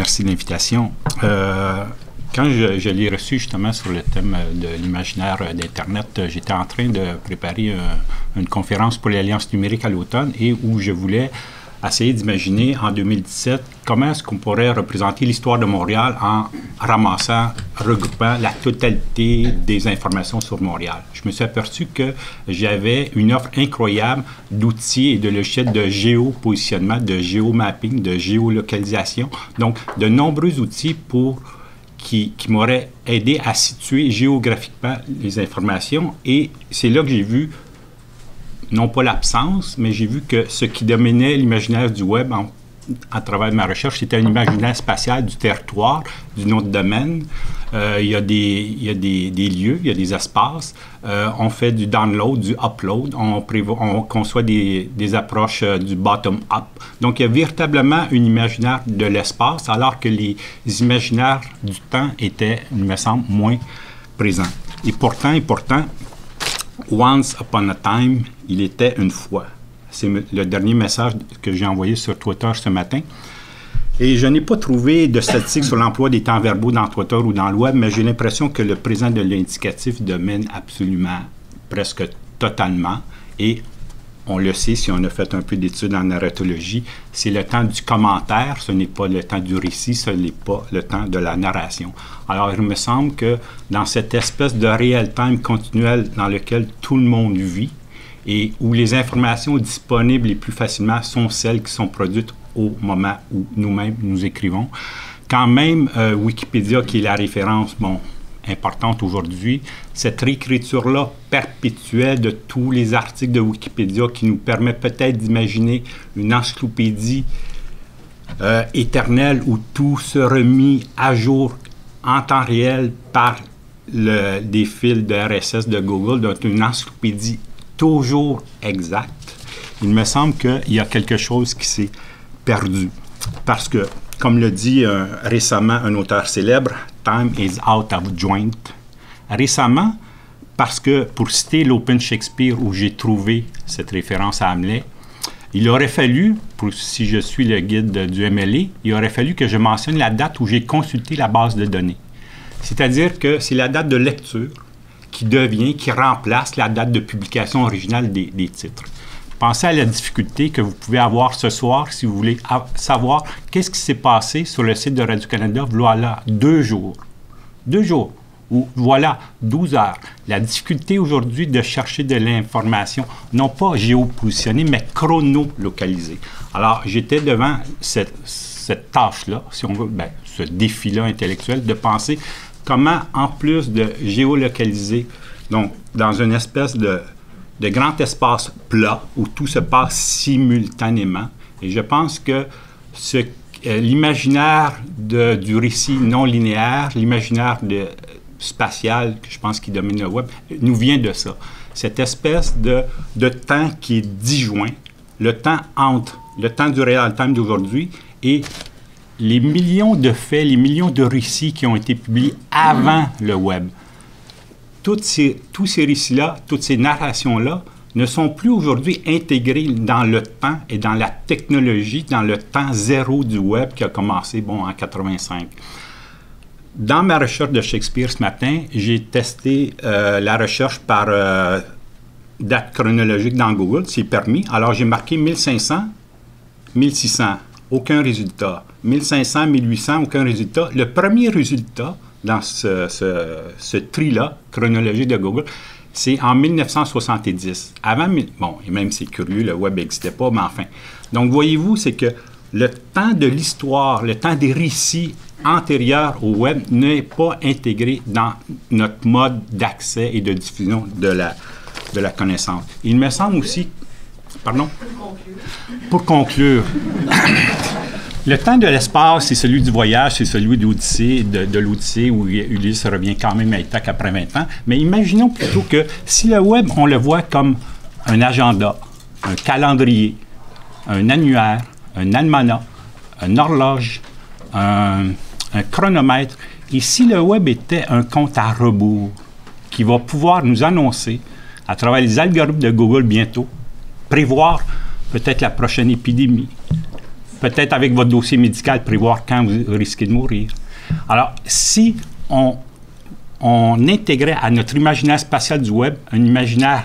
merci de l'invitation. Quand je l'ai reçu justement sur le thème de l'imaginaire d'Internet, j'étais en train de préparer une conférence pour l'Alliance numérique à l'automne et où je voulais essayer d'imaginer en 2017 comment est-ce qu'on pourrait représenter l'histoire de Montréal en ramassant, regroupant la totalité des informations sur Montréal. Je me suis aperçu que j'avais une offre incroyable d'outils et de logiciels de géopositionnement, de géomapping, de géolocalisation. Donc, de nombreux outils qui m'auraient aidé à situer géographiquement les informations. Et c'est là que j'ai vu non pas l'absence, mais j'ai vu que ce qui dominait l'imaginaire du web à travers ma recherche, c'était un imaginaire spatial du territoire, du nom de domaine. Il y a des lieux, il y a des espaces. On fait du download, du upload. On conçoit des approches du bottom-up. Donc, il y a véritablement un imaginaire de l'espace, alors que les imaginaires du temps étaient, il me semble, moins présents. Et pourtant, once upon a time, il était une fois. C'est le dernier message que j'ai envoyé sur Twitter ce matin. Et je n'ai pas trouvé de statistiques sur l'emploi des temps verbaux dans Twitter ou dans le web, mais j'ai l'impression que le présent de l'indicatif domine absolument, presque totalement. Et on le sait, si on a fait un peu d'études en narratologie, c'est le temps du commentaire, ce n'est pas le temps du récit, ce n'est pas le temps de la narration. Alors, il me semble que dans cette espèce de real-time continuel dans lequel tout le monde vit et où les informations disponibles les plus facilement sont celles qui sont produites au moment où nous-mêmes nous écrivons, quand même Wikipédia, qui est la référence, importante aujourd'hui, cette réécriture-là perpétuelle de tous les articles de Wikipédia qui nous permet peut-être d'imaginer une encyclopédie éternelle où tout se remis à jour en temps réel par des fils de RSS de Google, donc une encyclopédie toujours exacte. Il me semble qu'il y a quelque chose qui s'est perdu. Parce que, comme le dit récemment un auteur célèbre, Time is out of joint. Récemment, parce que, pour citer l'Open Shakespeare où j'ai trouvé cette référence à Hamlet, il aurait fallu, si je suis le guide du MLA, il aurait fallu que je mentionne la date où j'ai consulté la base de données. C'est-à-dire que c'est la date de lecture qui remplace la date de publication originale des titres. Pensez à la difficulté que vous pouvez avoir ce soir si vous voulez savoir qu'est-ce qui s'est passé sur le site de Radio-Canada, voilà 2 jours. 2 jours, ou voilà 12 heures. La difficulté aujourd'hui de chercher de l'information, non pas géopositionnée, mais chronolocalisée. Alors, j'étais devant cette tâche-là, si on veut, ce défi-là intellectuel, de penser comment, en plus de géolocaliser, donc dans une espèce de grand espace plat où tout se passe simultanément. Et je pense que l'imaginaire du récit non linéaire, l'imaginaire spatial, que je pense qui domine le web, nous vient de ça. Cette espèce de temps qui est disjoint, le temps entre le temps du real time d'aujourd'hui et les millions de faits, les millions de récits qui ont été publiés avant le web. Tous ces récits-là, toutes ces narrations-là ne sont plus aujourd'hui intégrés dans le temps et dans la technologie, dans le temps zéro du web qui a commencé, en 85. Dans ma recherche de Shakespeare ce matin, j'ai testé la recherche par date chronologique dans Google, c'est permis. Alors, j'ai marqué 1500, 1600, aucun résultat. 1500, 1800, aucun résultat. Le premier résultat dans ce tri-là, chronologique de Google, c'est en 1970. Avant, et même c'est curieux, le web n'existait pas, mais enfin. Donc, voyez-vous, c'est que le temps de l'histoire, le temps des récits antérieurs au web n'est pas intégré dans notre mode d'accès et de diffusion de la connaissance. Il me semble aussi... Pardon? Pour conclure. Le temps de l'espace, c'est celui du voyage, c'est celui de l'Odyssée où Ulysse revient quand même à Ithaque après 20 ans. Mais imaginons plutôt que si le web, on le voit comme un agenda, un calendrier, un annuaire, un almanach, une horloge, un chronomètre, et si le web était un compte à rebours qui va pouvoir nous annoncer, à travers les algorithmes de Google bientôt, prévoir peut-être la prochaine épidémie, peut-être avec votre dossier médical, prévoir quand vous risquez de mourir. Alors, si on intégrait à notre imaginaire spatial du web un imaginaire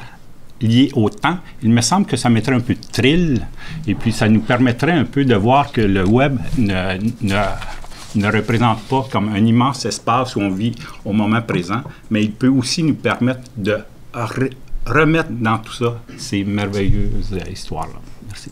lié au temps, il me semble que ça mettrait un peu de thrill et puis ça nous permettrait un peu de voir que le web ne représente pas comme un immense espace où on vit au moment présent, mais il peut aussi nous permettre de remettre dans tout ça ces merveilleuses histoires-là. Merci.